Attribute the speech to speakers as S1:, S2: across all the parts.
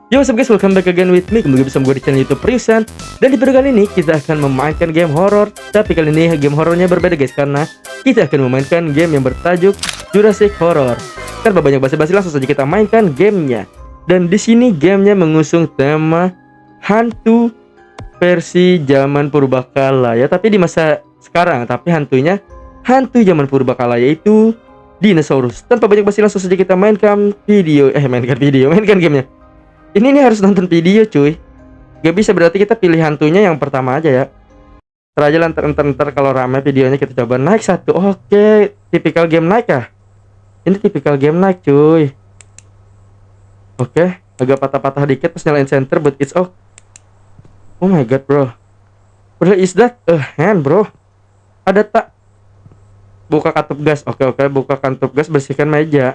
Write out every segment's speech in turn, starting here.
S1: Yo, what's up guys, welcome back again with me. Kembali bersama gue di channel YouTube Priusan. Dan di video kali ini kita akan memainkan game horror. Tapi kali ini game horornya berbeda guys, karena kita akan memainkan game yang bertajuk Jurassic Horror. Tanpa banyak basa-basi, langsung saja kita mainkan gamenya. Dan di sini gamenya mengusung tema hantu versi zaman purbakala ya, tapi di masa sekarang. Tapi hantunya hantu zaman purbakala, yaitu dinosaurus. Tanpa banyak basi, langsung saja kita mainkan gamenya. Ini harus nonton video cuy. Gak bisa, berarti kita pilih hantunya yang pertama aja ya. Ntar aja ntar kalau rame videonya kita coba naik satu. Oke, tipikal game naik ya. Ini tipikal game naik cuy. Oke, agak patah-patah dikit pas nyalain center, but it's oh. Oh my god bro. Bro, is that a hand bro? Ada tak? Buka katup gas. Oke, buka katup gas, bersihkan meja.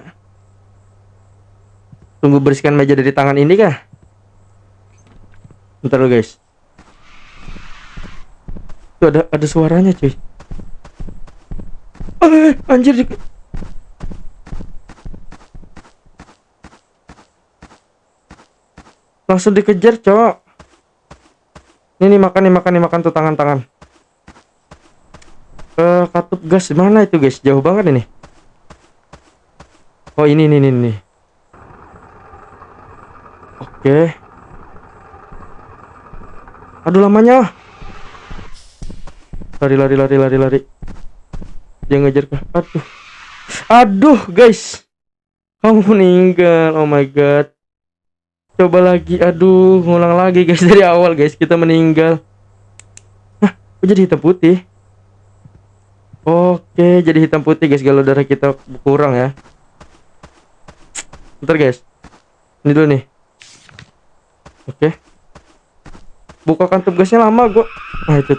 S1: Tunggu bersihkan meja dari tangan ini kah? Bentar dulu guys. Tuh ada suaranya cuy. Anjir. Langsung dikejar cok. Ini makan tuh tangan. Katup gas mana itu guys? Jauh banget ini. Oh ini. Oke. Aduh lamanya. Lari. Dia ngejar ke. Aduh guys. Kamu meninggal. Oh my god. Coba lagi. Aduh, ngulang lagi guys dari awal guys. Kita meninggal. Kok jadi hitam putih? Oke, jadi hitam putih guys kalau darah kita kurang ya. Bentar guys. Ini dulu nih. Oke. Buka kantong gasnya lama gua. Itu.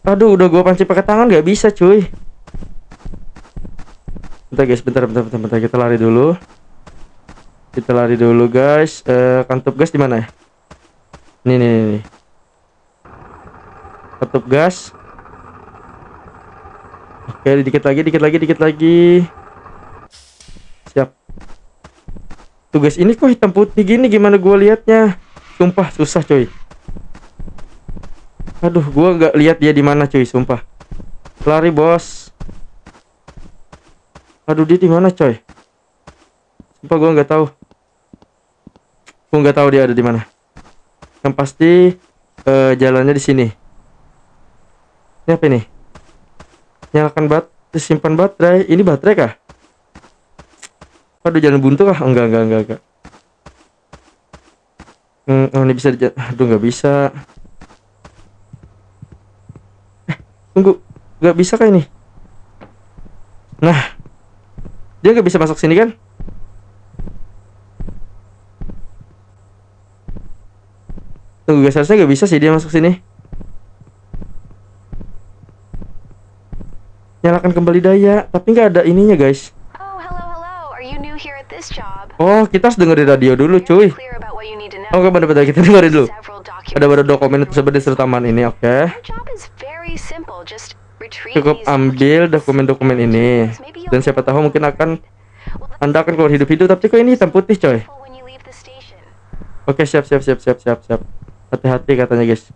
S1: Aduh, udah gua pancing pakai tangan nggak bisa, cuy. Bentar guys, bentar. Kita lari dulu, guys. Kantong gas di mana ya? Nih. Kantong gas. Oke, dikit lagi. Siap. Tugas ini kok hitam putih gini, gimana gua liatnya? Sumpah susah coy. Aduh, gua nggak lihat dia di mana coy, sumpah. Lari bos. Aduh, dia di mana coy? Sumpah gua nggak tahu. Dia ada di mana. Yang pasti jalannya di sini. Ini apa ini? Nyalakan simpan baterai. Ini baterai kah? Aduh, jalan buntu kah? Enggak. Oh, ini bisa aduh, nggak bisa. Tunggu, nggak bisa kah ini? Nah, dia nggak bisa masuk sini kan? Tunggu guys, harusnya nggak bisa sih dia masuk sini. Nyalakan kembali daya, tapi nggak ada ininya guys. Oh, kita harus dengerin radio dulu cuy. Oke, bener-bener kita dengerin dulu. Ada baru dokumen tersebut di sertaman ini, oke. Cukup ambil dokumen-dokumen ini. Dan siapa tahu mungkin Anda akan keluar hidup-hidup. Tapi kok ini hitam putih coy. Oke, siap. Hati-hati katanya guys.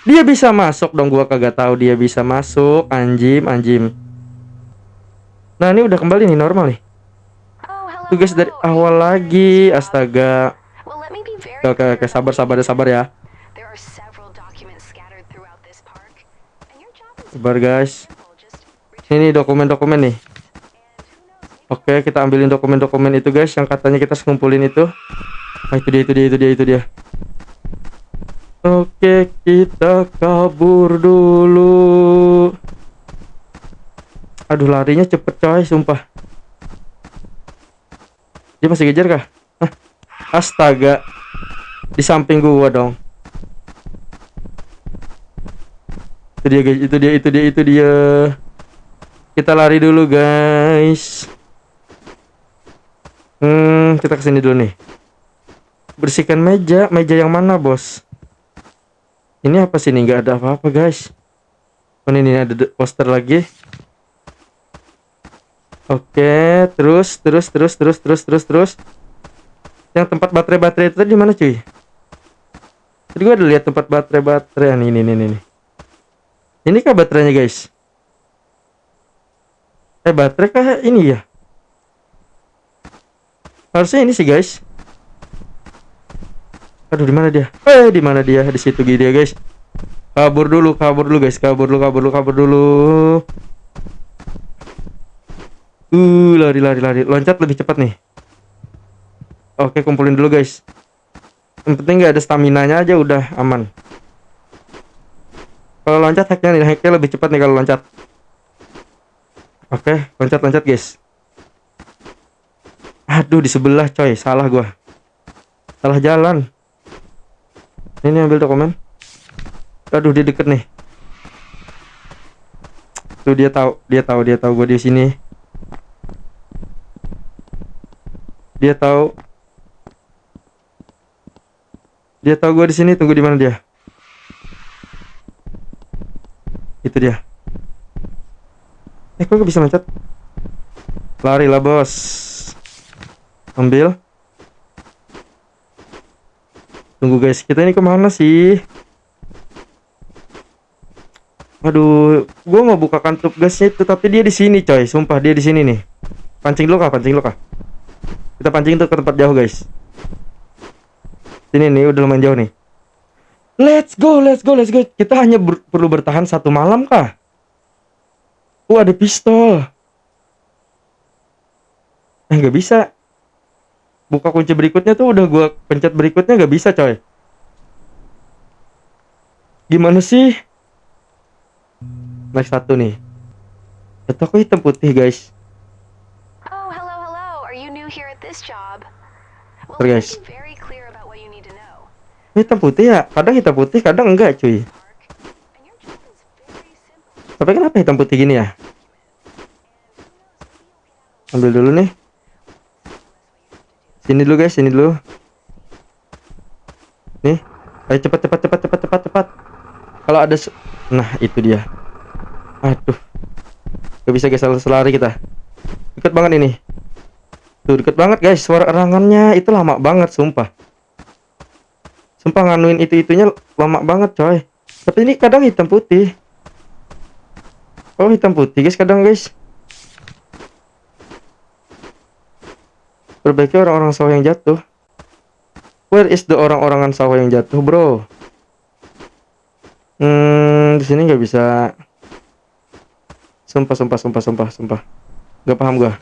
S1: Dia bisa masuk dong, gua kagak tahu dia bisa masuk. Anjim. Nah, ini udah kembali nih, normal nih. Tugas dari awal lagi, astaga. Oke, sabar ya. Sabar guys. Ini dokumen-dokumen nih. Oke, kita ambilin dokumen-dokumen itu guys, yang katanya kita ngumpulin itu. Itu dia. Oke, kita kabur dulu. Aduh, larinya cepet coy, sumpah. Dia masih kejar kah? Astaga. Di samping gua dong. Itu dia guys, itu dia. Kita lari dulu guys. Kita kesini dulu nih. Bersihkan meja yang mana bos? Ini apa sih nih? Nggak ada apa-apa guys. Oh, ini ada poster lagi. Oke, terus. Yang tempat baterai-baterai itu tadi di mana cuy? Tadi gue udah lihat tempat baterai-baterai. Nih. Ini kah baterainya guys? Baterai kah ini ya? Harusnya ini sih guys. Aduh, di mana dia? Di mana dia? Di situ gitu ya guys. Kabur dulu guys. Kabur dulu. Lari. Loncat lebih cepat nih. Oke, kumpulin dulu guys. Yang penting nggak ada stamina-nya aja udah aman. Kalau loncat hacknya lebih cepat nih kalau loncat. Oke, loncat guys. Aduh, di sebelah coy, salah gua. Salah jalan. Ini ambil dokumen. Aduh, dia deket nih. Tuh dia tahu gua di sini. Dia tahu gua di sini. Tunggu, di mana dia? Itu dia. Kok gak bisa loncat? Lari lah bos. Ambil. Tunggu guys, kita ini kemana sih? Aduh, gua mau buka kantup gasnya itu, tapi dia di sini coy. Sumpah dia di sini nih. Pancing lu kah? Kita pancing tuh ke tempat jauh guys. Sini nih, udah lumayan jauh nih. Let's go. Kita hanya perlu bertahan 1 malam kah? Ada pistol. Nggak bisa. Buka kunci berikutnya tuh udah gua pencet berikutnya nggak bisa coy. Gimana sih? Next 1 nih. Itu aku hitam putih guys.
S2: Oh, hello. Are you new here at this job? Well,
S1: Guys.
S2: be very clear about what you need to know.
S1: Hitam putih ya? Kadang hitam putih, kadang enggak cuy.
S2: And your job is very simple.
S1: Tapi kenapa hitam putih gini ya? Ambil dulu nih. Sini dulu guys, sini dulu. Nih. Ayo cepat. Kalau ada nah, itu dia. Aduh. Gak bisa guys, lari kita. Deket banget ini. Tuh, deket banget guys. Suara erangannya itu lama banget, sumpah. Sumpah nganuin itu-itunya lama banget coy. Tapi ini kadang hitam putih. Oh, hitam putih guys kadang guys. Perbaiki orang-orang sawah yang jatuh. Where is the orang-orangan sawah yang jatuh, bro? Di sini nggak bisa. Sumpah. Gak paham gua.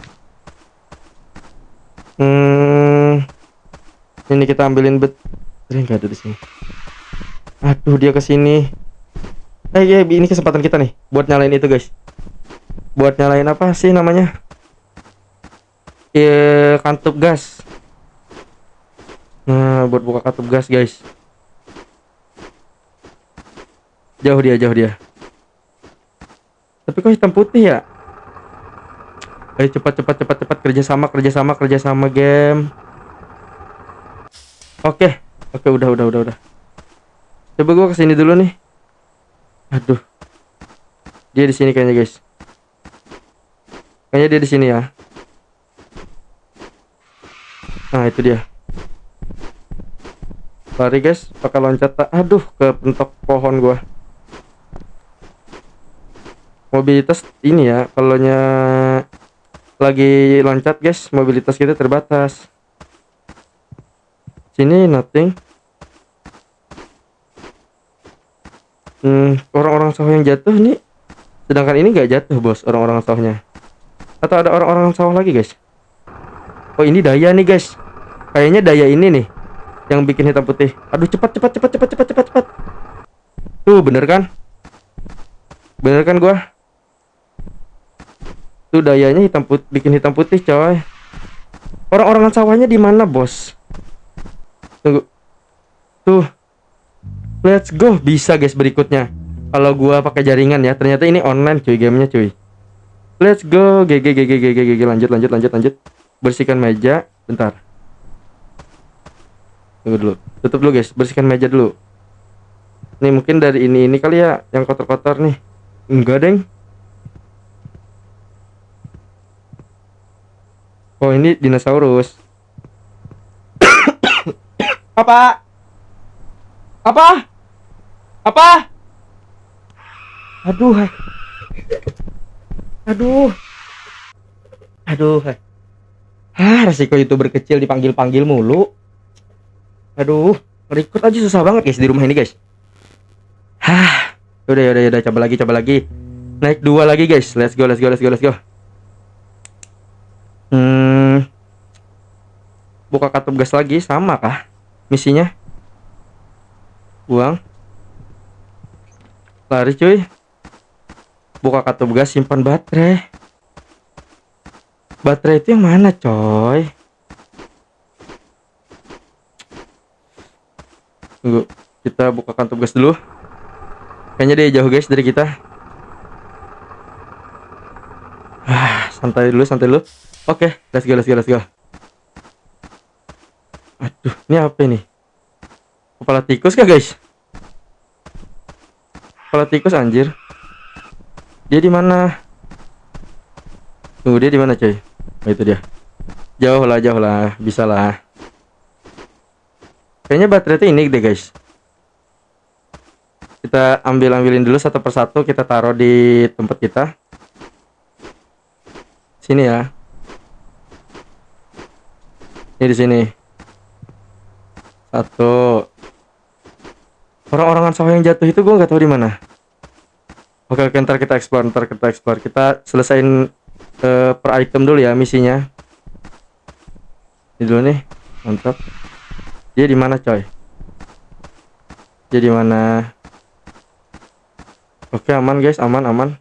S1: Ini kita ambilin nggak ada di sini. Aduh, dia kesini. Ini kesempatan kita nih buat nyalain itu guys. Buat nyalain apa sih namanya? Kantup gas. Nah, buat buka kantup gas guys. Jauh dia. Tapi kok hitam putih ya? Ayo cepat kerjasama game. Oke, udah. Coba gua kesini dulu nih. Aduh. Dia di sini kayaknya guys. Kayaknya dia di sini ya. Nah, itu dia. Lari guys, pakai loncat. Aduh, ke pentok pohon gua. Mobilitas ini ya, kalau lagi loncat guys, mobilitas kita terbatas. Sini nothing. Orang-orang sawah yang jatuh nih. Sedangkan ini nggak jatuh bos, orang-orang sawahnya. Atau ada orang-orang sawah lagi guys? Oh, ini daya nih guys. Kayaknya daya ini nih yang bikin hitam putih. Aduh, cepat. Tuh, bener kan? Bener kan gua? Tuh dayanya bikin hitam putih coy. Orang-orangan sawahnya di mana bos? Tunggu. Tuh. Let's go. Bisa guys berikutnya. Kalau gua pakai jaringan ya. Ternyata ini online cuy gamenya cuy. Let's go. GG. Lanjut. Bersihkan meja. Bentar. Tunggu dulu. Tutup dulu guys. Bersihkan meja dulu. Nih mungkin dari ini kali ya yang kotor-kotor nih. Enggak deng. Oh, ini dinosaurus. Apa? Apa? Apa? Aduh, hai. Aduh. Aduh, hai. Resiko YouTuber kecil dipanggil-panggil mulu. Aduh, record aja susah banget guys di rumah ini guys. Udah, coba lagi. Naik 2 lagi guys. Let's go. Buka kartu gas lagi, sama kah misinya? Buang. Lari cuy. Buka kartu gas, simpan baterai. Baterai itu yang mana coy? Tunggu, kita buka kartu gas dulu. Kayaknya dia jauh guys dari kita. Santai dulu. Oke, let's go. Aduh, ini apa ini? Kepala tikus kah guys? Kepala tikus anjir. Dia di mana? Tunggu, dia di mana coy? Oh, itu dia. Jauh lah, bisa lah. Kayaknya baterai itu ini deh guys. Kita ambilin dulu satu persatu, kita taruh di tempat kita. Sini ya. Ini di sini. Satu. Orang-orangan sawah yang jatuh itu gue nggak tahu di mana. Oke, ntar kita explore. Kita selesain per item dulu ya misinya. Ini dulu nih, mantap. Dia di mana coy? Dia di mana? Oke, aman guys, aman.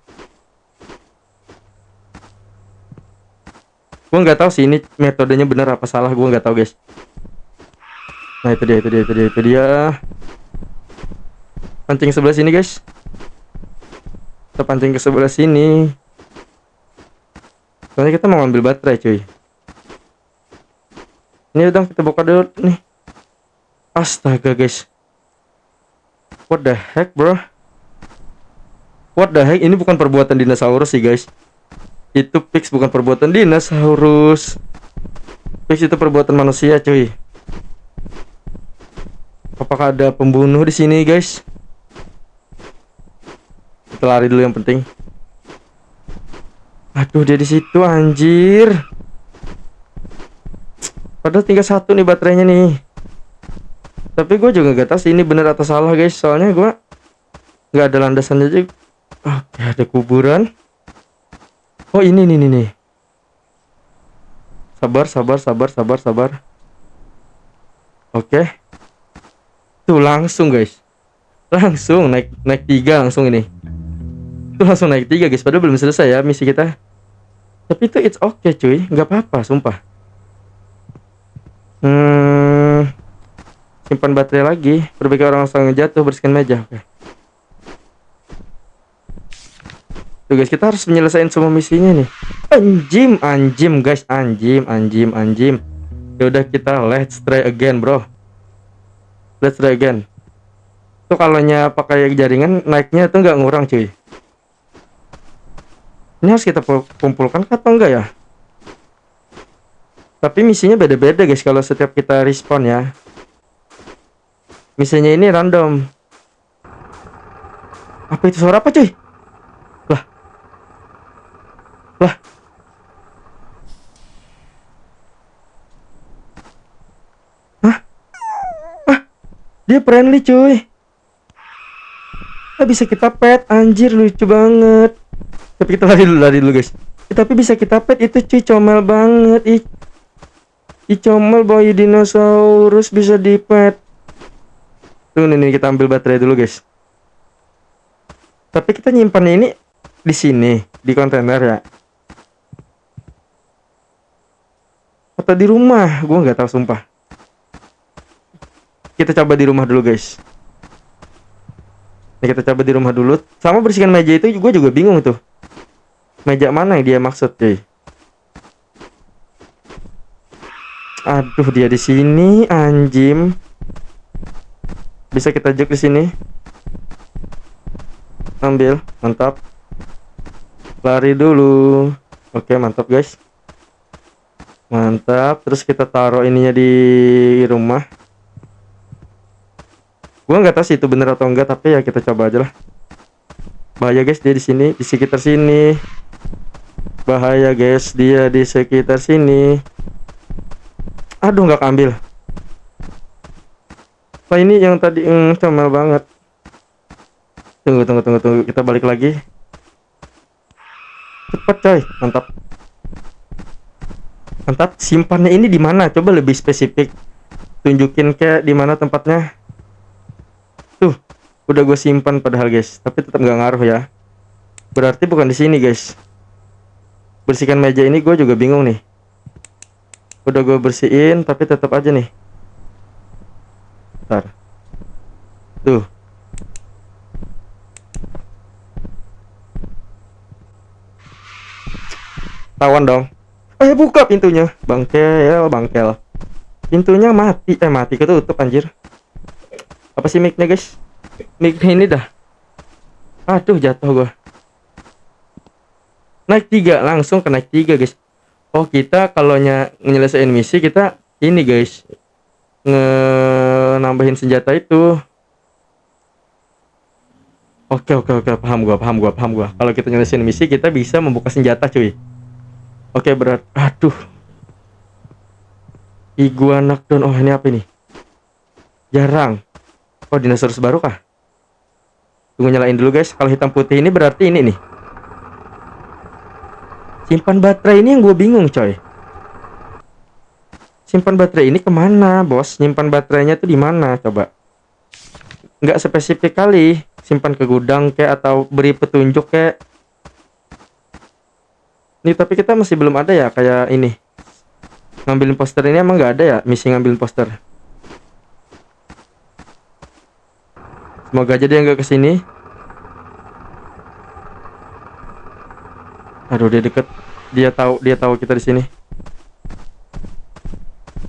S1: Gue nggak tahu sih ini metodenya benar apa salah, gue nggak tahu guys. Nah itu dia. Pancing sebelah sini guys. Kita pancing ke sebelah sini. Soalnya kita mau ngambil baterai cuy. Ini udah kita buka dulu nih. Astaga guys. What the heck bro? Ini bukan perbuatan dinosaurus sih guys. Itu Pix bukan perbuatan dinosaurus. Pix itu perbuatan manusia cuy. Apakah ada pembunuh di sini guys? Kita lari dulu yang penting. Aduh, dia di situ anjir. Padahal tinggal satu nih baterainya nih. Tapi gue juga gak tahu sih ini bener atau salah guys. Soalnya gue nggak ada landasannya aja. Oke, ada kuburan. Oh ini nih. Sabar. Oke. Tuh langsung guys. Langsung naik 3 langsung ini. Tuh langsung naik 3 guys. Padahal belum selesai ya misi kita. Tapi itu it's okay cuy. Nggak apa-apa sumpah. Simpan baterai lagi. Perbaiki orang yang jatuh, bersihkan meja. Oke. Tuh guys, kita harus menyelesaikan semua misinya nih. Anjim guys, anjim. Ya udah, kita let's try again bro. Tuh kalaunya pakai jaringan naiknya tuh nggak ngurang cuy. Ini harus kita kumpulkan atau enggak ya? Tapi misinya beda-beda guys kalau setiap kita respawn ya. Misinya ini random. Apa itu, suara apa cuy? Lah. Dia friendly cuy. Bisa kita pet, anjir lucu banget. Tapi kita lari dulu guys. Tapi bisa kita pet itu cuy, comel banget. Comel boy dinosaurus bisa di pet. Tuh nih kita ambil baterai dulu guys. Tapi kita nyimpannya ini di sini, di kontainer ya. Atau di rumah, gue nggak tahu sumpah. Kita coba di rumah dulu guys. Nih kita coba di rumah dulu. Sama bersihkan meja itu gue juga bingung tuh. Meja mana yang dia maksud cuy? Aduh, dia di sini anjim. Bisa kita juk di sini. Ambil, mantap. Lari dulu. Oke, mantap guys. Mantap. Terus kita taruh ininya di rumah. Gua nggak tahu sih itu bener atau enggak, tapi ya kita coba aja lah. Bahaya guys, dia di sini, di sekitar sini. Bahaya guys, dia di sekitar sini. Aduh, nggak ambil. Wah, ini yang tadi comel banget. Tunggu. Kita balik lagi. Cepet coy, mantap. Mantap. Simpannya ini di mana? Coba lebih spesifik. Tunjukin kayak di mana tempatnya. Tuh, udah gue simpan padahal guys, tapi tetap nggak ngaruh ya. Berarti bukan di sini guys. Bersihkan meja ini gue juga bingung nih. Udah gue bersihin tapi tetap aja nih. Bentar. Tuh. Tawan dong. Buka pintunya. Bangkel. Pintunya mati. Mati ketutup anjir. Apa sih mic-nya guys? Mic ini dah. Aduh, jatuh gua. Naik 3, langsung ke naik 3 guys. Oh, kita kalau nyelesain misi kita ini guys. Nambahin senjata itu. Oke, paham gua. Kalau kita nyelesain misi kita bisa membuka senjata cuy. Oke, berat. Aduh. Iguana knockdown. Oh, ini apa ini? Jarang. Oh, dinosaurus baru kah? Tunggu, nyalain dulu guys. Kalau hitam putih ini berarti ini nih. Simpan baterai ini yang gue bingung coy. Simpan baterai ini kemana bos? Simpan baterainya tuh di mana coba? Nggak spesifik kali. Simpan ke gudang kayak atau beri petunjuk kayak. Nih, tapi kita masih belum ada ya kayak ini. Ngambilin poster ini emang nggak ada ya misi ngambilin poster. Semoga aja dia nggak kesini. Aduh, dia deket. Dia tahu kita di sini.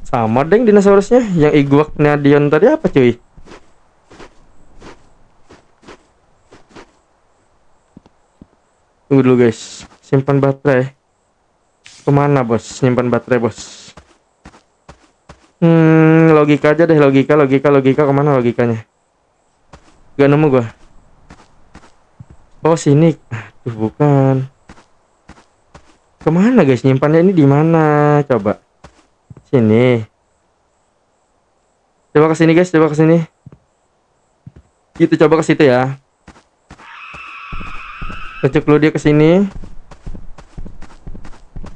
S1: Sama deng dinosaurusnya. Yang Iguana Dion tadi apa cuy? Tunggu dulu guys. Simpan baterai. Kemana bos? Simpan baterai bos. Logika aja deh. Logika. Kemana logikanya? Gak nemu gua. Oh, sini. Aduh, bukan. Kemana guys? Nyimpannya ini di mana? Coba. Sini. Coba ke sini guys. Gitu, coba ke situ ya. Kecek dulu dia ke sini.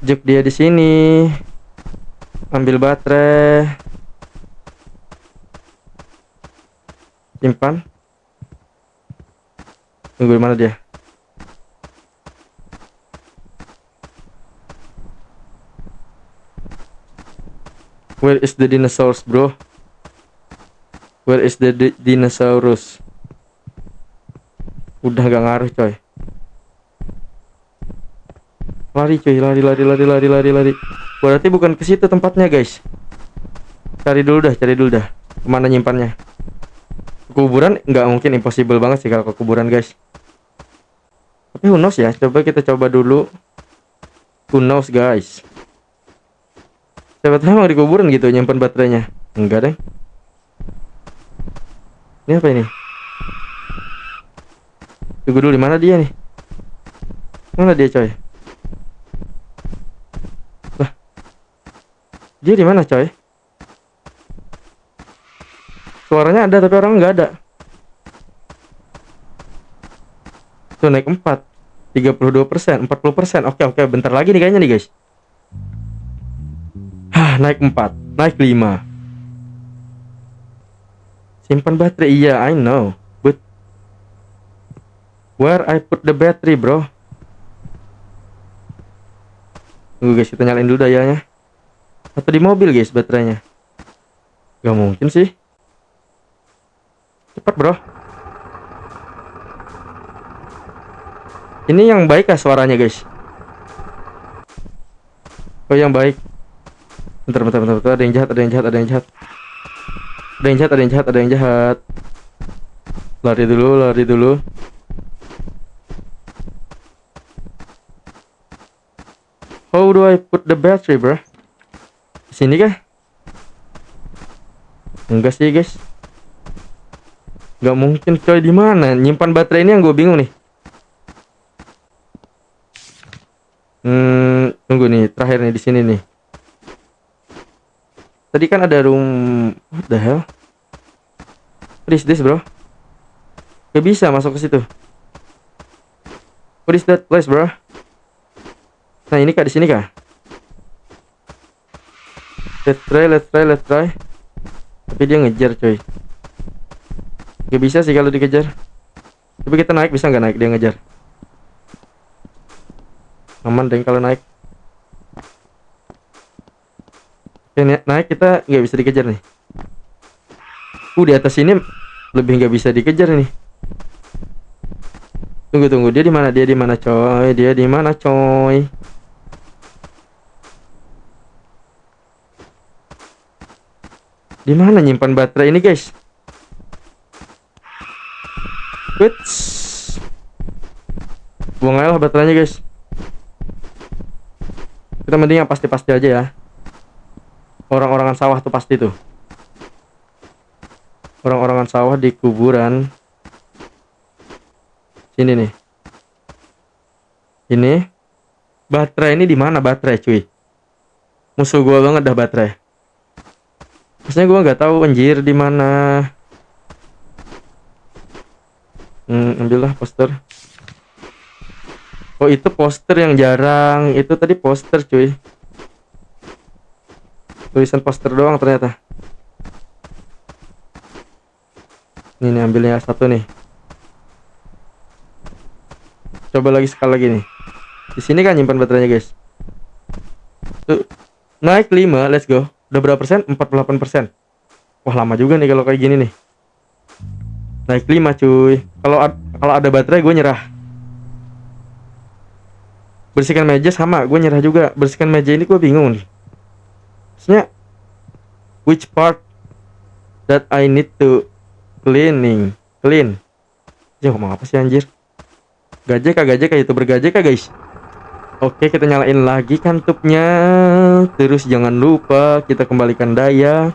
S1: Juk dia di sini. Ambil baterai. Simpan. Tunggu, mana dia? Where is the dinosaurs, bro? Where is the dinosaurus? Udah gak ngaruh, coy. Lari, coy. Lari. Berarti bukan ke situ tempatnya, guys. Cari dulu dah. Kemana nyimpannya? Kuburan nggak mungkin, impossible banget sih kalau ke kuburan, guys. Tapi who knows ya? Kita coba dulu. Who knows, guys? Siapa tahu emang di kuburan gitu nyimpan baterainya. Enggak deh. Ini apa ini? Tunggu dulu, di mana dia nih? Mana dia, coy? Lah. Dia di mana, coy? Suaranya ada tapi orang nggak ada. Tuh, naik 4. 32%, 40%. Oke, bentar lagi nih kayaknya nih, guys. Naik 4, naik 5. Simpan baterai, iya, I know. But where I put the battery, bro? Tunggu guys, kita nyalain dulu dayanya. Atau di mobil guys baterainya? Gak mungkin sih. Cepat, bro. Ini yang baik kah suaranya, guys? Oh, yang baik. Bentar. Ada yang jahat. Lari dulu. How do I put the battery, bro? Sini kah? Enggak sih, guys. Nggak mungkin coy, di mana nyimpan baterai ini yang gue bingung nih. Tunggu nih, terakhir nih di sini nih. Tadi kan ada room, what the hell? What is this, bro? Gak bisa masuk ke situ. What is that place, bro? Nah, ini kah, di sini kah? Let's try. Tapi dia ngejar, coy. Gak bisa sih kalau dikejar. Tapi kita naik, bisa nggak naik dia ngejar? Aman deh kalau naik. Oke, naik kita nggak bisa dikejar nih. Di atas ini lebih nggak bisa dikejar nih. Tunggu, dia di mana? Dia di mana, coy? Dia di mana, coy? Di mana nyimpan baterai ini, guys? Wits. Buang aja lah baterainya, guys. Kita mending yang pasti-pasti aja ya. Orang-orangan sawah tuh pasti tuh. Orang-orangan sawah di kuburan. Sini nih. Ini. Baterai ini di mana baterai, cuy? Musuh gua banget dah baterai. Maksudnya gua nggak tahu anjir di mana. Ambillah poster. Oh, itu poster yang jarang. Itu tadi poster, cuy. Tulisan poster doang ternyata. Ini ambilnya satu nih. Coba lagi sekali lagi nih. Di sini kan nyimpan baterainya, guys. Tuh. Naik 5, let's go. Udah berapa persen? 48%. Wah, lama juga nih kalau kayak gini nih. Naik 5, cuy. Kalau ada baterai gue nyerah. Bersihkan meja sama, gue nyerah juga. Bersihkan meja ini gue bingung nih. Maksudnya which part that I need to clean. Dia ngomong apa sih anjir? Gajek kah YouTuber gajek kah, guys? Oke, kita nyalain lagi kantupnya. Terus jangan lupa kita kembalikan daya.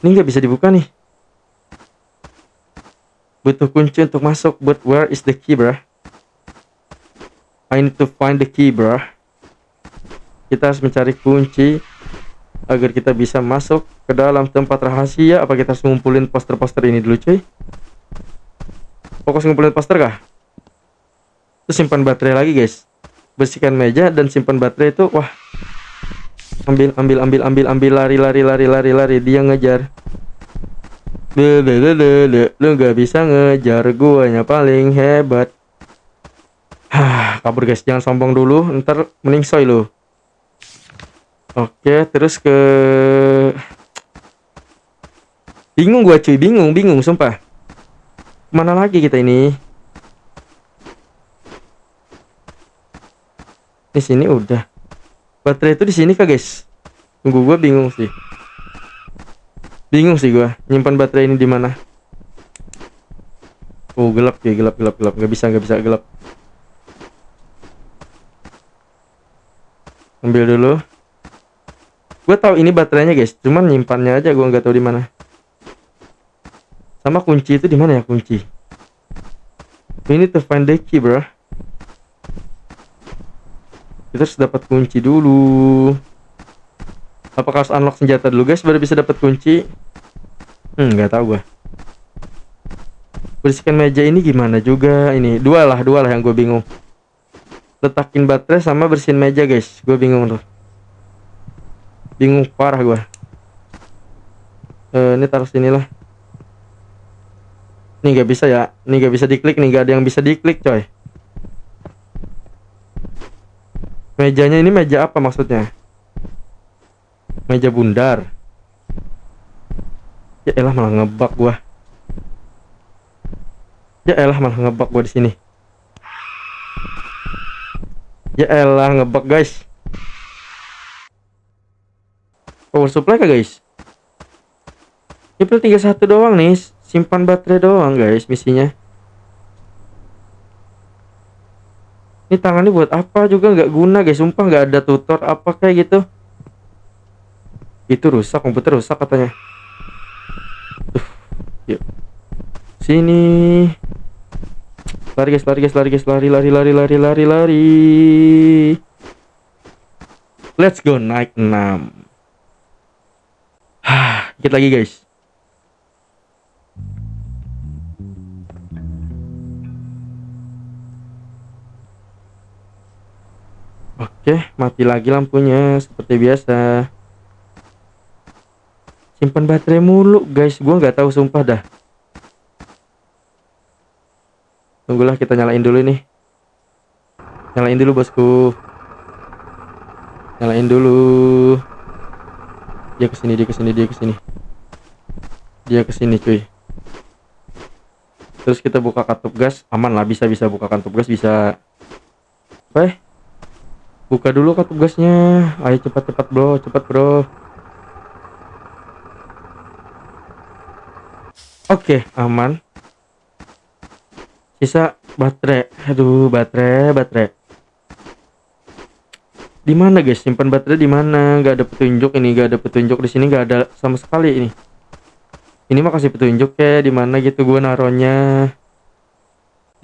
S1: Ini nggak bisa dibuka nih. Butuh kunci untuk masuk, but where is the key, bro? I need to find the key, bro. Kita harus mencari kunci agar kita bisa masuk ke dalam tempat rahasia. Apa kita harus ngumpulin poster-poster ini dulu, cuy? Fokus ngumpulin poster kah? Terus simpan baterai lagi, guys. Bersihkan meja dan simpan baterai itu. Wah. Ambil, lari. Dia ngejar. Lu gak bisa ngejar, guanya paling hebat. Kabur, guys, jangan sombong dulu, ntar meningsoy lu. Oke, terus ke bingung gua, cuy, bingung sumpah. Kemana lagi kita ini? Di sini udah. Baterai itu di sini kah, guys? Tunggu, gua bingung sih. Gua nyimpan baterai ini di mana? Oh, gelap ya, gelap. Nggak bisa gelap. Ambil dulu. Gue tahu ini baterainya, guys. Cuman nyimpannya aja gue nggak tahu di mana. Sama kunci itu di mana ya, kunci? We need to find the key, bro. Kita harus dapat kunci dulu. Apakah harus unlock senjata dulu, guys, baru bisa dapat kunci? Nggak tahu gue. Bersihkan meja ini gimana juga ini? Dua lah yang gue bingung. Letakin baterai sama bersihin meja, guys. Gue bingung tuh. Bingung parah gue. Ini taruh sini lah. Ini nggak bisa ya. Ini nggak bisa diklik nih. Nggak ada yang bisa diklik, coy. Mejanya ini meja apa maksudnya? Meja bundar. Ya elah, malah ngebug gue. Di sini. Ya elah, ngebug, guys. Power supply kah, guys? Ini 31 doang nih. Simpan baterai doang, guys, misinya. Ini tangannya buat apa juga nggak guna, guys. Sumpah nggak ada tutor apa kayak gitu. Itu rusak, komputer rusak katanya. Sini. Lari guys, lari guys, lari guys, lari. Let's go, naik 6. Dikit lagi guys. Oke, mati lagi lampunya seperti biasa. Simpan baterai mulu guys, gua nggak tahu sumpah dah. Tunggulah, kita nyalain dulu nih. Nyalain dulu bosku. Nyalain dulu. Dia kesini cuy. Terus kita buka katup gas, aman lah, bisa buka katup gas, bisa. Buka dulu katup gasnya. Ayo cepat bro, Oke, aman. Sisa baterai. Aduh, baterai. Di mana guys? Simpan baterai di mana? Gak ada petunjuk ini, gak ada petunjuk di sini, gak ada sama sekali ini. Ini mah kasih petunjuk ya, di mana gitu gua naronya.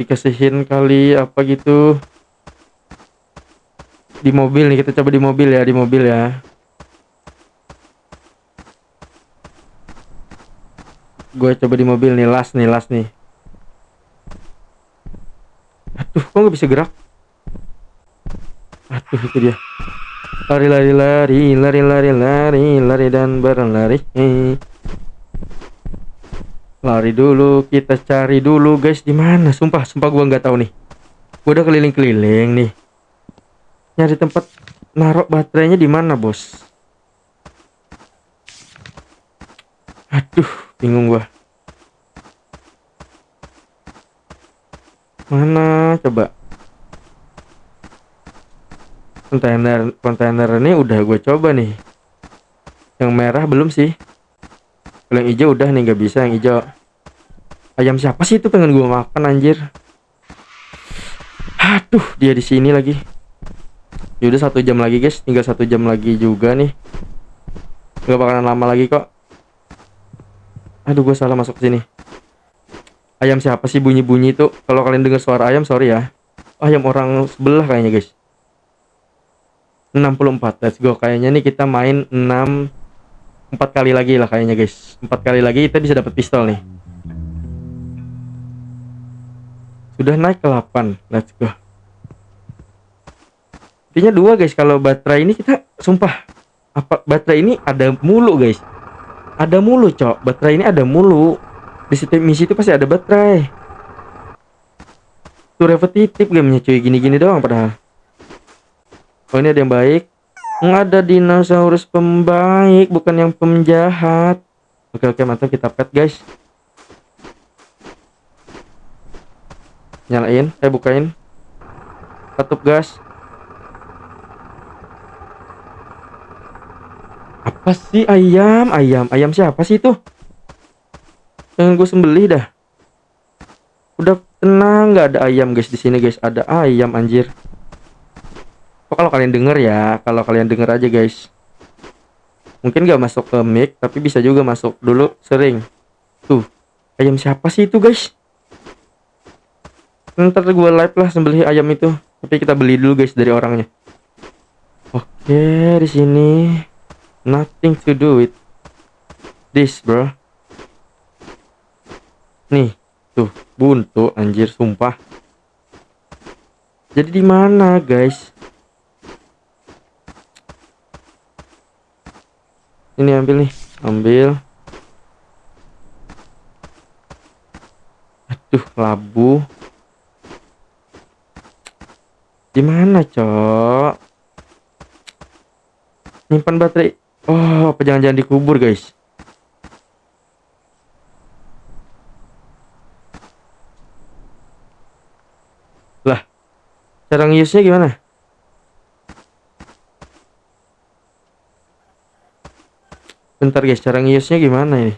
S1: Dikasihin kali apa gitu. Di mobil nih, kita coba di mobil ya. Gue coba di mobil nih, last nih. Aduh, kok nggak bisa gerak? Aduh, itu dia. Lari dan berlari. Lari dulu, kita cari dulu guys, di mana? Sumpah gua nggak tahu nih. Gua udah keliling-keliling nih. Nyari tempat naruh baterainya di mana, bos? Aduh, bingung gua. Mana coba? Kontainer ini udah gue coba nih. Yang merah belum sih. Kalau yang hijau udah nih, nggak bisa yang hijau. Ayam siapa sih itu, pengen gue makan anjir. Aduh, dia di sini lagi. Ya udah 1 jam lagi guys, tinggal 1 jam lagi juga nih. Nggak bakalan lama lagi kok. Aduh, gue salah masuk sini. Ayam siapa sih bunyi-bunyi itu? Kalau kalian dengar suara ayam, sorry ya. Ayam orang sebelah kayaknya guys. 64, let's go. Kayaknya nih kita main 4 kali lagi lah kayaknya guys. 4 kali lagi kita bisa dapat pistol nih. Sudah naik ke 8, let's go. Intinya 2 guys, kalau baterai ini kita sumpah baterai ini ada mulu guys. Ada mulu cok, baterai ini ada mulu. Di setiap misi itu pasti ada baterai. Tuh repetitif gamenya cuy, gini-gini doang padahal. Oh, ini ada yang baik. Ada dinosaurus pembaik, bukan yang penjahat. Oke, mantap, kita pet guys. Nyalain, bukain. Katup gas. Apa sih ayam siapa sih itu? Jangan gue sembelih dah. Udah tenang, nggak ada ayam guys di sini guys. Ada ayam anjir. Oh, kalau kalian denger ya, aja guys. Mungkin gak masuk ke mic, tapi bisa juga masuk dulu sering. Tuh, ayam siapa sih itu guys? Ntar gue live lah sembelih ayam itu. Tapi kita beli dulu guys dari orangnya. Oke, di sini. Nothing to do with this, bro. Nih, tuh, buntu anjir sumpah. Jadi di mana, guys? Ini ambil nih, ambil. Aduh, labu. Di mana, cok? Nyimpan baterai. Oh, apa jangan-jangan dikubur, guys? Lah, cara ngiusnya gimana? Bentar guys, cara ngiusnya gimana ini?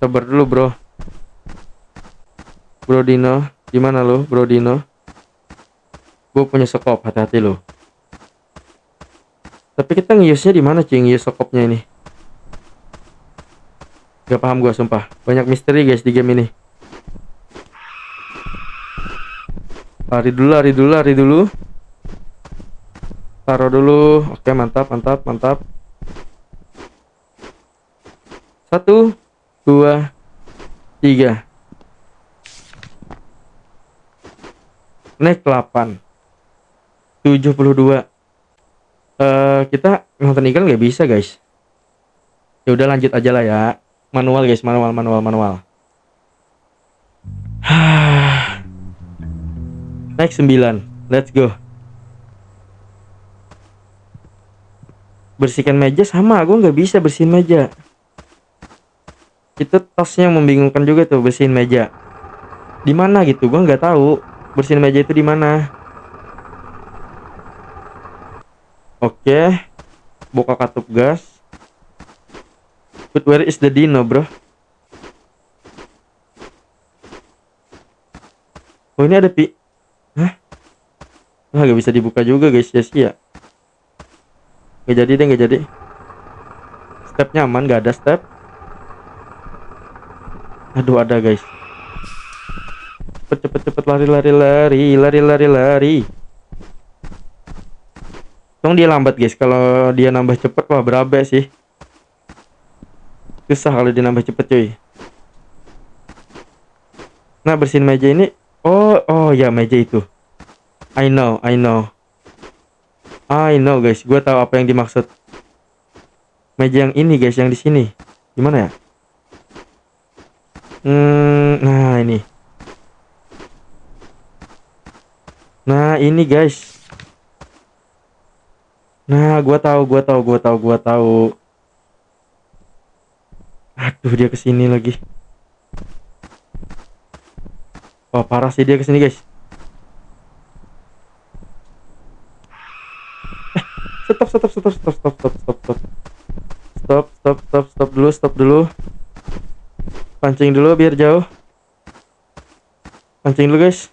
S1: Sabar dulu bro. Bro Dino, gimana lo, Bro Dino? Gue punya skop, hati-hati lo. Tapi kita ngiusnya di mana cuy, ngius skopnya ini? Gak paham gue sumpah. Banyak misteri guys di game ini. Lari dulu, lari dulu, lari dulu. Taruh dulu. Oke, mantap, mantap, mantap. 1, 2, 3. Naik 8. 72. Kita nonton iklan nggak bisa guys. Ya udah lanjut aja lah ya. Manual guys, manual, manual, manual. Naik 9. Let's go. Bersihkan meja sama, gue nggak bisa bersihin meja. Itu tasnya membingungkan juga tuh, bersihin meja. Di mana gitu, gue nggak tahu. Bersihin meja itu di mana. Oke. Buka katup gas. But where is the dino, bro? Oh, ini ada Hah? Ah, gak bisa dibuka juga guys, sia-sia. Gak jadi deh, gak jadi. Stepnya aman, gak ada step. Aduh, ada guys. Cepet, cepet, cepet, lari, lari, lari, lari, lari, lari. Tong dia lambat guys, kalau dia nambah cepet, wah berabe sih. Susah kalau dia nambah cepet cuy. Nah, bersihin meja ini. Oh ya, meja itu. I know guys, gue tahu apa yang dimaksud. Meja yang ini guys, yang di sini. Gimana ya? Nah ini. Nah ini guys. Nah, gua tahu. Aduh, dia kesini lagi. Wah, parah sih dia kesini guys. Stop dulu. Pancing dulu biar jauh. Pancing dulu guys.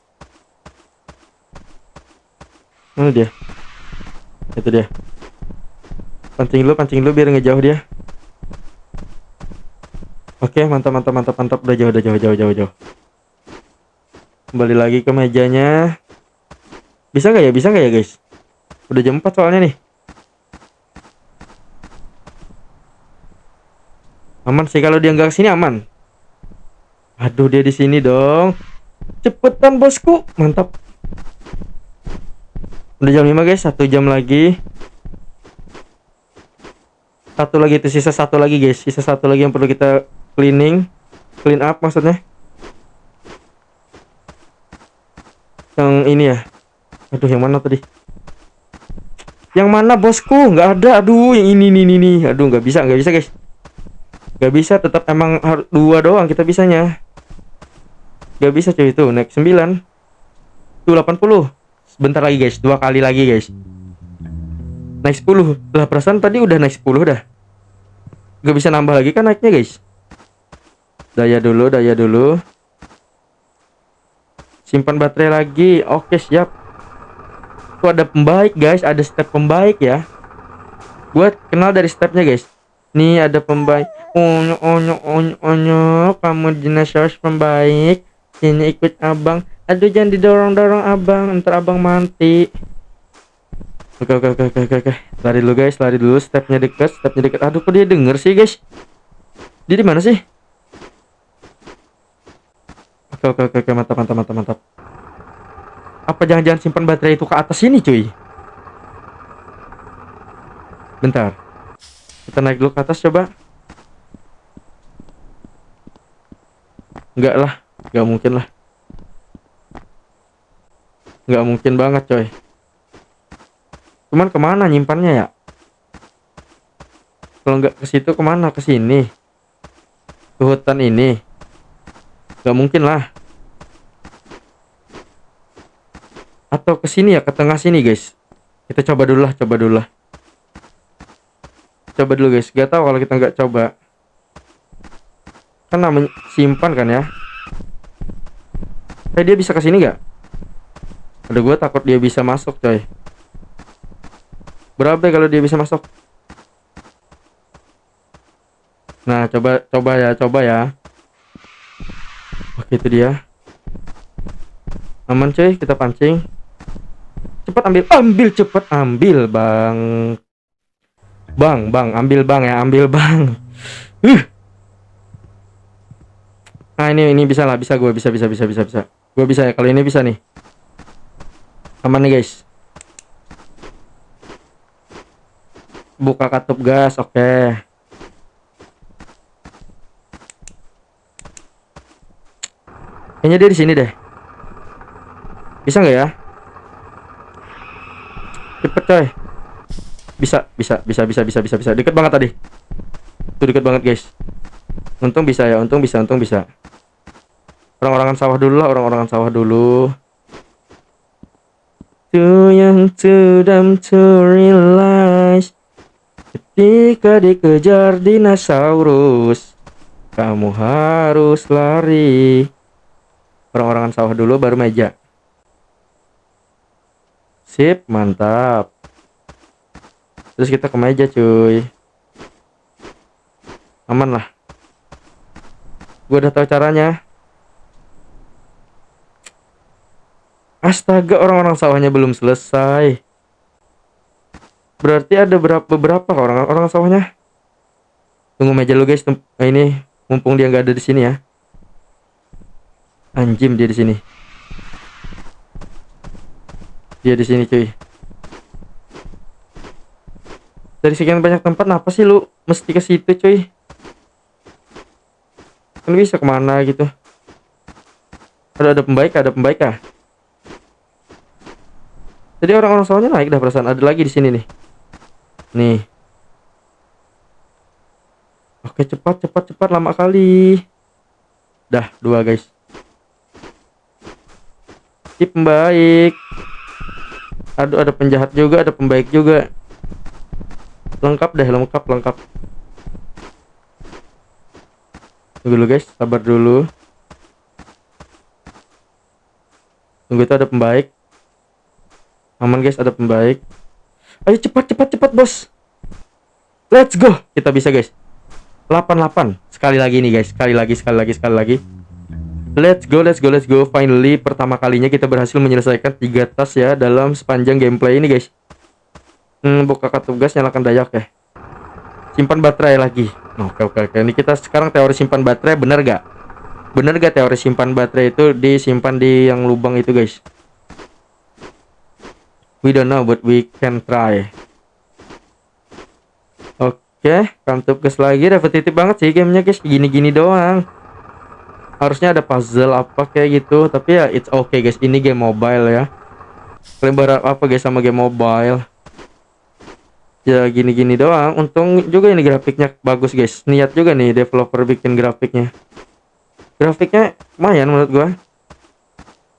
S1: Mana dia? Itu dia. Pancing dulu biar ngejauh dia. Oke, mantap. Udah jauh. Kembali lagi ke mejanya. Bisa nggak ya guys? Udah jam 4 soalnya nih. Aman sih kalau dia nggak kesini, aman. Aduh, dia di sini dong. Cepetan bosku, mantap. Udah jam 5 guys, 1 jam lagi. Satu lagi itu, sisa satu lagi guys. Sisa satu lagi yang perlu kita clean up maksudnya. Yang ini ya. Aduh, yang mana tadi? Yang mana bosku? Nggak ada. Aduh, yang ini. Aduh, nggak bisa guys. Nggak bisa, tetap emang harus 2 doang kita bisanya. Nggak bisa cuy, itu naik 9. Tuh 80. Sebentar lagi guys, 2 kali lagi guys. Naik 10. Lah, perasaan tadi udah naik 10 dah. Nggak bisa nambah lagi kan naiknya guys. Daya dulu. Simpan baterai lagi. Oke, siap. Tuh ada pembaik guys, ada step pembaik ya. Gua kenal dari stepnya guys. Nih ada pembaik. Onyo, kamu dinosaurus pembaik. Sini ikut abang. Aduh, jangan didorong abang, ntar abang mati. Oke. Lari dulu, stepnya dekat. Aduh, kok dia denger sih guys? Dia di mana sih? Oke, mantap. Apa jangan-jangan simpan baterai itu ke atas sini cuy? Bentar. Kita naik dulu ke atas coba. Enggak lah, enggak mungkin lah. Enggak mungkin banget coy. Cuman kemana nyimpannya ya? Kalau nggak ke situ kemana? Ke sini? Ke hutan ini? Nggak mungkin lah. Atau ke sini ya, ke tengah sini guys. Kita coba dulu lah. Coba dulu guys. Gak tahu kalau kita nggak coba. Kan namanya simpan kan ya. Dia bisa ke sini nggak? Aduh, gue takut dia bisa masuk coy. Berapa ya kalau dia bisa masuk? Nah, coba ya. Oke, itu dia. Aman cuy, kita pancing. Cepat ambil cepat ambil bang. Bang, ambil bang ya, ambil bang. Nah ini bisa lah, bisa gue bisa. Gue bisa ya, kalau ini bisa nih. Aman nih guys. Buka katup gas, oke. Kayaknya dia di sini deh. Bisa nggak ya? Cepet coy. Bisa. Deket banget tadi. Tuh deket banget guys. Untung bisa ya, untung bisa. Orang-orangan sawah dulu lah, orang-orangan sawah dulu. Too young to them to realize. Ketika dikejar dinosaurus, kamu harus lari. Orang-orangan sawah dulu baru meja. Sip, mantap. Terus kita ke meja cuy. Aman lah. Gue udah tahu caranya. Astaga, orang-orang sawahnya belum selesai. Berarti ada beberapa orang sawahnya. Tunggu meja lu guys. Ini mumpung dia nggak ada di sini ya. Anjim, dia di sini. Dia di sini cuy. Dari sekian banyak tempat, kenapa sih lu mesti ke situ cuy? Kan bisa kemana gitu. Ada pembaik kah? Jadi orang-orang sawahnya naik dah perasaan. Ada lagi di sini nih. Nih. Oke, cepat lama kali. Dah, 2 guys. Si pembaik. Aduh, ada penjahat juga, ada pembaik juga. Lengkap. Tunggu dulu guys, sabar dulu. Tunggu, itu ada pembaik. Aman guys, ada pembaik. Ayo cepat bos. Let's go. Kita bisa guys. 88. Sekali lagi nih guys, sekali lagi. Let's go. Finally, pertama kalinya kita berhasil menyelesaikan 3 tas ya dalam sepanjang gameplay ini guys. Buka kartu gas, nyalakan dayak ya. Simpan baterai lagi. Oke. Ini kita sekarang teori simpan baterai, bener gak teori simpan baterai itu disimpan di yang lubang itu guys? We don't know but we can try. Oke, kartu gas lagi. Repetitif banget sih gamenya guys, gini doang. Harusnya ada puzzle apa kayak gitu, tapi ya it's okay guys, ini game mobile ya. Kalian berharap apa guys sama game mobile? Ya gini doang. Untung juga ini grafiknya bagus guys. Niat juga nih developer bikin grafiknya. Grafiknya lumayan menurut gua.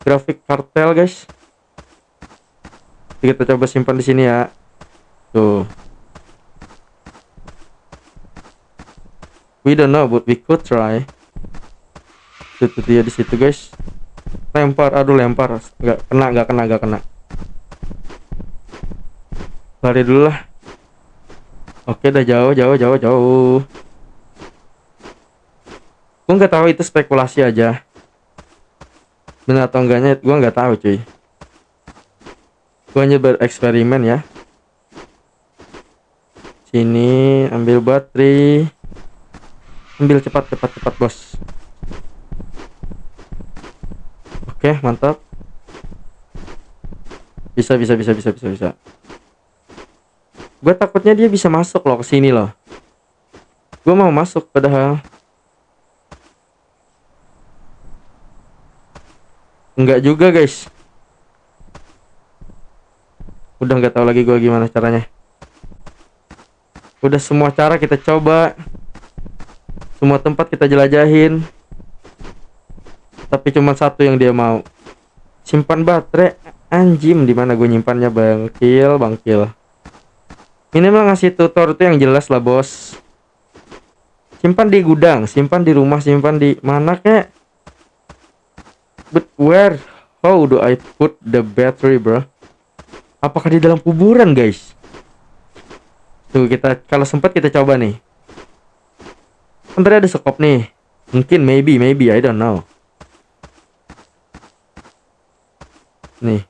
S1: Grafik kartel guys. Kita coba simpan di sini ya. Tuh. We don't know but we could try. Tuh dia di situ guys. Lempar. Nggak kena. Lari dulu lah. Oke, udah jauh. Gue nggak tahu, itu spekulasi aja. Benar atau enggaknya gue nggak tahu cuy. Gue hanya bereksperimen ya. Sini ambil baterai. Ambil cepat bos. Oke, mantap. Bisa. Gue takutnya dia bisa masuk loh ke sini loh. Gue mau masuk padahal. Enggak juga guys. Udah nggak tahu lagi gue gimana caranya. Udah semua cara kita coba. Semua tempat kita jelajahin. Tapi cuma satu yang dia mau. Simpan baterai. Anjim, di mana gue nyimpannya, bangkil. Ini mah ngasih tutor tuh yang jelas lah bos. Simpan di gudang, simpan di rumah, simpan di mana kek. But where? How do I put the battery, bro? Apakah di dalam kuburan, guys? Tuh, kita kalau sempat kita coba nih. Sebentar ada sekop nih. Mungkin, maybe, I don't know. Nih.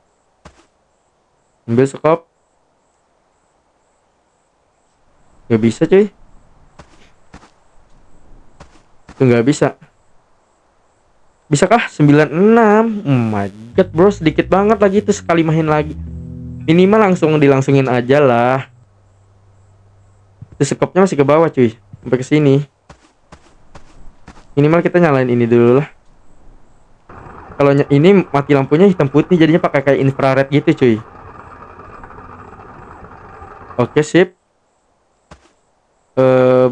S1: Ambil sekop. Gak bisa, cuy. Tuh, gak bisa. Bisakah? 96. Oh my god, bro. Sedikit banget lagi itu sekali main lagi. Minimal dilangsungin aja lah. Itu sekopnya masih ke bawah, cuy. Sampai ke sini. Minimal kita nyalain ini dulu lah. Kalau ini mati lampunya hitam putih, jadinya pakai kayak infrared gitu, cuy. Oke, sip.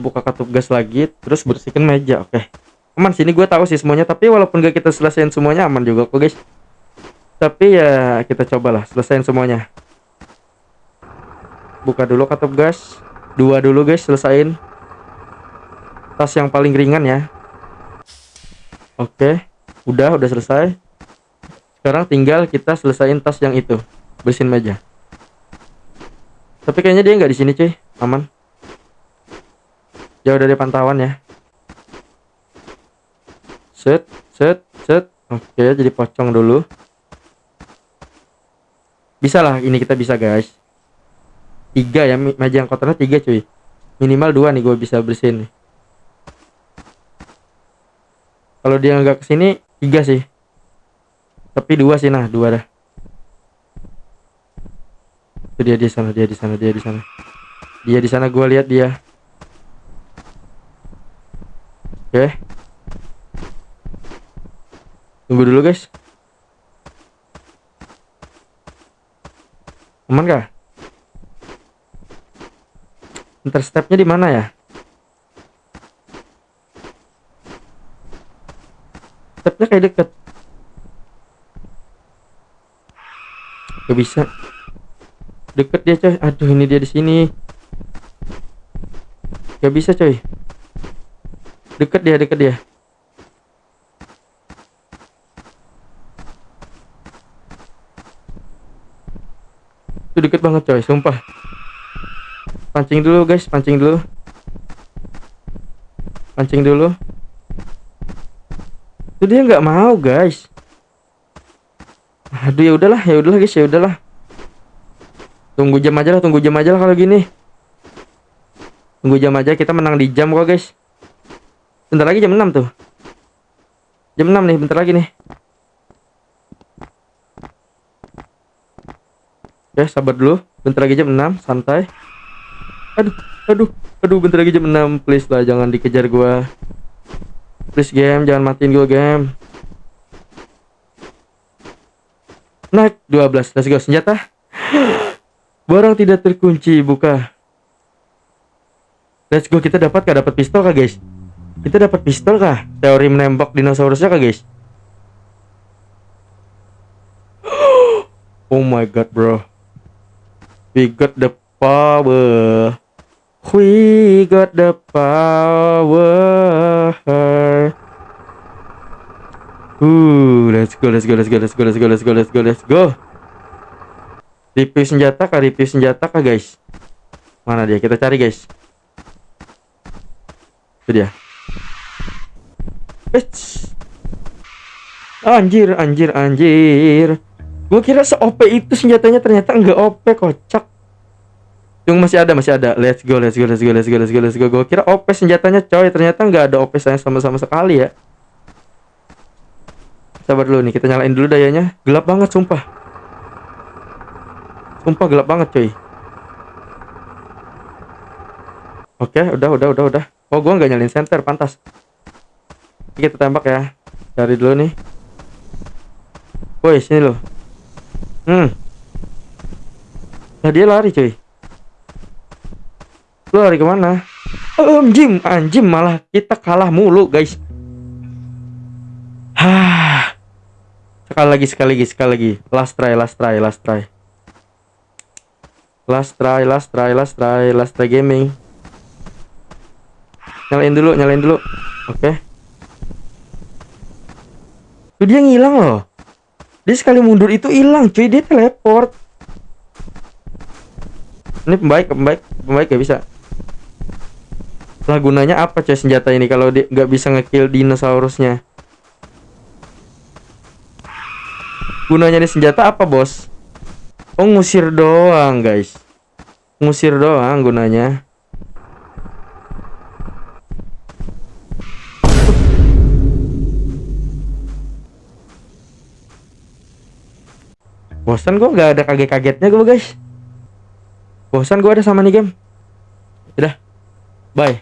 S1: Buka katup gas lagi, terus bersihkan meja. Oke. Aman, sini gue tahu sih semuanya, tapi walaupun gak kita selesaiin semuanya aman juga kok, guys. Tapi ya kita cobalah selesaiin semuanya. Buka dulu katup gas. 2 dulu, guys, selesaiin. Tas yang paling ringan ya. Oke, udah selesai. Sekarang tinggal kita selesaiin tas yang itu, bersihin meja. Tapi kayaknya dia nggak di sini, cuy. Aman. Jauh dari pantauan ya. Set. Oke, jadi pocong dulu. Bisa lah, ini kita bisa, guys. 3 ya, meja yang kotornya 3, cuy. Minimal 2 nih gue bisa bersihin nih. Kalau dia nggak kesini 3 sih. Tapi 2 sih, nah 2 dah. Itu dia di sana. Dia di sana, gue lihat dia. Oke. Tunggu dulu, guys. Aman kah? Ntar stepnya di mana ya? Stepnya kayak deket. Gak bisa. Deket dia, coy. Aduh, ini dia di sini. Gak bisa, coy. Deket dia. Itu deket banget, coy, sumpah. Pancing dulu, guys, pancing dulu. Itu dia nggak mau, guys. Aduh, ya udahlah, guys, ya udahlah. Tunggu jam aja lah kalau gini. Tunggu jam aja, kita menang di jam kok, guys. Bentar lagi jam 6 tuh. Jam 6 nih, bentar lagi nih. Oke, sabar dulu. Bentar lagi jam 6, santai. Aduh, bentar lagi jam 6. Please lah, jangan dikejar gua. Please, game, jangan matiin gua, game. Naik 12. Let's go, senjata. Barang tidak terkunci, buka. Let's go, kita dapat pistol kah, guys? Kita dapat pistol kah? Teori menembak dinosaurusnya kah, guys? Oh my god, bro. We got the power. Let's go. Review senjata kah, guys? Mana dia? Kita cari, guys. Itu dia. Anjir. Gue kira se-OP itu senjatanya, ternyata enggak OP, kocak. Tunggu, masih ada. Let's go. Gue kira OP senjatanya, coy. Ternyata enggak ada OP saya sama sekali ya. Sabar dulu nih, kita nyalain dulu dayanya. Gelap banget, sumpah gelap banget, coy. Oke, udah. Oh, gue nggak nyalain center, pantas. Kita tembak ya. Cari dulu nih. Woi, sini lo. Nah, dia lari, coy. Lu lari kemana? Anjim, malah kita kalah mulu, guys. Sekali lagi. Last try gaming. Nyalain dulu. Oke. Tuh dia ngilang loh. Dia sekali mundur itu hilang cuy, dia teleport. Ini pembaik gak bisa. Lah gunanya apa coy senjata ini kalau dia nggak bisa ngekill dinosaurusnya? Gunanya ini senjata apa bos? Oh ngusir doang guys. Ngusir doang gunanya. Bosan gua nggak ada kaget-kagetnya gua guys. Bosan gua ada sama nih game. Udah, bye.